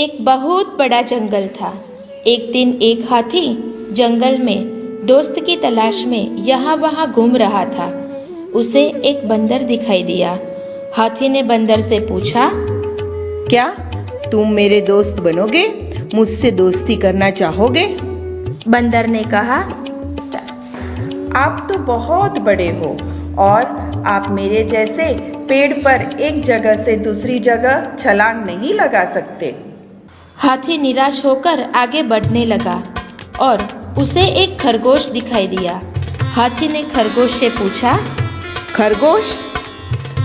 एक बहुत बड़ा जंगल था। एक दिन एक हाथी जंगल में दोस्त की तलाश में यहाँ वहाँ घूम रहा था। उसे एक बंदर दिखाई दिया। हाथी ने बंदर से पूछा, क्या तुम मेरे दोस्त बनोगे? मुझसे दोस्ती करना चाहोगे? बंदर ने कहा, आप तो बहुत बड़े हो और आप मेरे जैसे पेड़ पर एक जगह से दूसरी जगह छलांग नहीं लगा सकते। हाथी निराश होकर आगे बढ़ने लगा और उसे एक खरगोश दिखाई दिया। हाथी ने खरगोश से पूछा, खरगोश,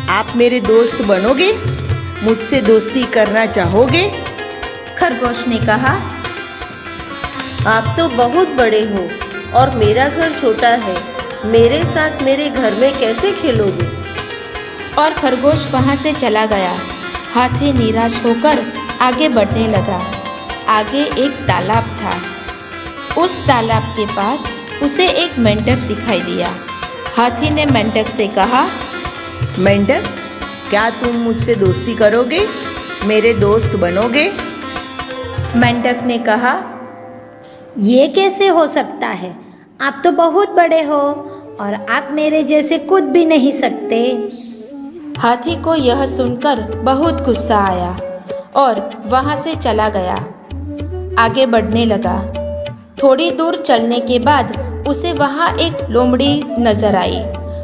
आप मेरे दोस्त बनोगे? मुझसे दोस्ती करना चाहोगे? खरगोश ने कहा, आप तो बहुत बड़े हो और मेरा घर छोटा है, मेरे साथ मेरे घर में कैसे खेलोगे? और खरगोश वहां से चला गया। हाथी निराश होकर आगे बढ़ने लगा। आगे एक तालाब था। उस तालाब के पास उसे एक मेंढक दिखाई दिया। हाथी ने मेंढक से कहा, मेंढक, क्या तुम मुझसे दोस्ती करोगे? मेरे दोस्त बनोगे? मेंढक ने कहा, ये कैसे हो सकता है? आप तो बहुत बड़े हो और आप मेरे जैसे कूद भी नहीं सकते। हाथी को यह सुनकर बहुत गुस्सा आया और वहां से चला गया। आगे बढ़ने लगा। थोड़ी दूर चलने के बाद उसे वहां एक लोमड़ी नजर आई।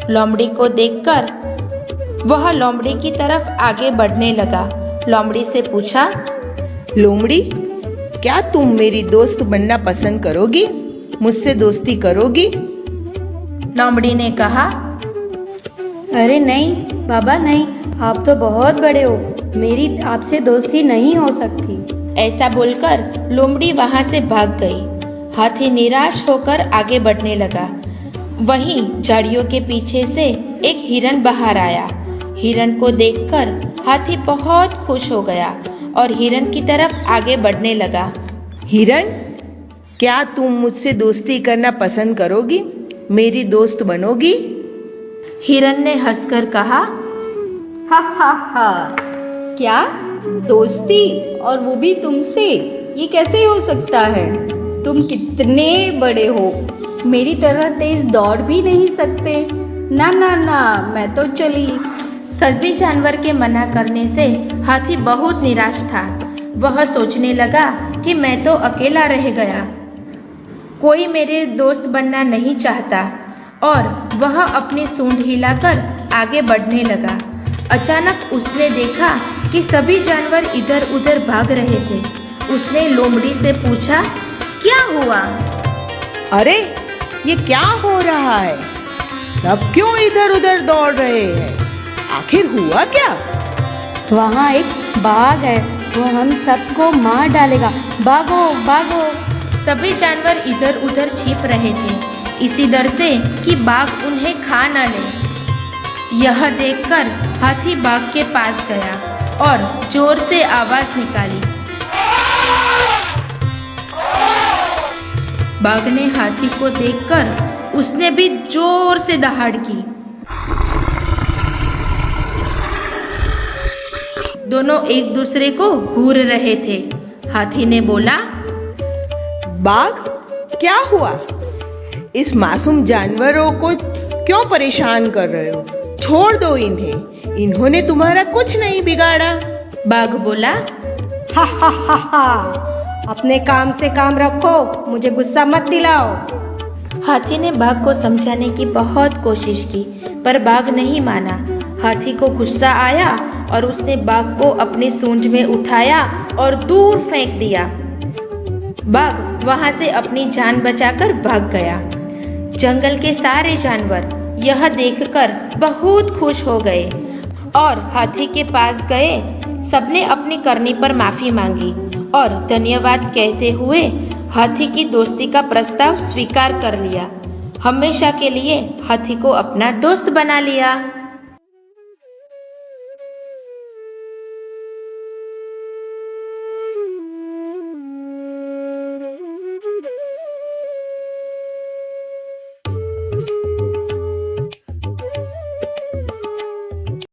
लोमड़ी को देखकर वह लोमड़ी की तरफ आगे बढ़ने लगा। लोमड़ी से पूछा, लोमड़ी, क्या तुम मेरी दोस्त बनना पसंद करोगी? मुझसे दोस्ती करोगी? लोमड़ी ने कहा, अरे नहीं बाबा नहीं, आप तो बहुत बड़े हो, मेरी आपसे दोस्ती नहीं हो सकती। ऐसा बोलकर लोमड़ी वहां से भाग गई। हाथी निराश होकर आगे बढ़ने लगा। वहीं झाड़ियों के पीछे से एक हिरन बाहर आया। हिरन को देखकर हाथी बहुत खुश हो गया और हिरन की तरफ आगे बढ़ने लगा। हिरन, क्या तुम मुझसे दोस्ती करना पसंद करोगी? मेरी दोस्त बनोगी? हिरन ने हंसकर कहा, हा, क्या दोस्ती, और वो भी तुमसे? ये कैसे हो सकता है? तुम कितने बड़े हो, मेरी तरह तेज दौड़ भी नहीं सकते। ना ना ना, मैं तो चली। सभी जानवर के मना करने से हाथी बहुत निराश था। वह सोचने लगा कि मैं तो अकेला रह गया, कोई मेरे दोस्त बनना नहीं चाहता, और वह अपनी सूंड हिलाकर आगे बढ़ने लगा। अचानक उसने देखा कि सभी जानवर इधर उधर भाग रहे थे। उसने लोमड़ी से पूछा, क्या हुआ? अरे, ये क्या हो रहा है? सब क्यों इधर उधर दौड़ रहे हैं? आखिर हुआ क्या? वहाँ एक बाघ है, वो हम सबको मार डालेगा, भागो भागो। सभी जानवर इधर उधर छिप रहे थे, इसी डर से कि बाघ उन्हें खा न ले। यह देखकर हाथी बाघ के पास गया और जोर से आवाज निकाली। बाघ ने हाथी को देखकर उसने भी जोर से दहाड़ की। दोनों एक दूसरे को घूर रहे थे। हाथी ने बोला, बाघ, क्या हुआ? इस मासूम जानवरों को क्यों परेशान कर रहे हो? छोड़ दो इन्हें, इन्होंने तुम्हारा कुछ नहीं बिगाड़ा। बाघ बोला, हा, अपने काम से काम रखो, मुझे गुस्सा मत दिलाओ। हाथी ने बाघ को समझाने की बहुत कोशिश की, पर बाघ नहीं माना। हाथी को गुस्सा आया और उसने बाघ को अपनी सूंड में उठाया और दूर फेंक दिया। बाघ वहां से अपनी जान बचाकर भाग गया। जंगल के सारे जानवर यह देखकर बहुत खुश हो गए और हाथी के पास गए। सबने अपनी करनी पर माफी मांगी और धन्यवाद कहते हुए हाथी की दोस्ती का प्रस्ताव स्वीकार कर लिया। हमेशा के लिए हाथी को अपना दोस्त बना लिया।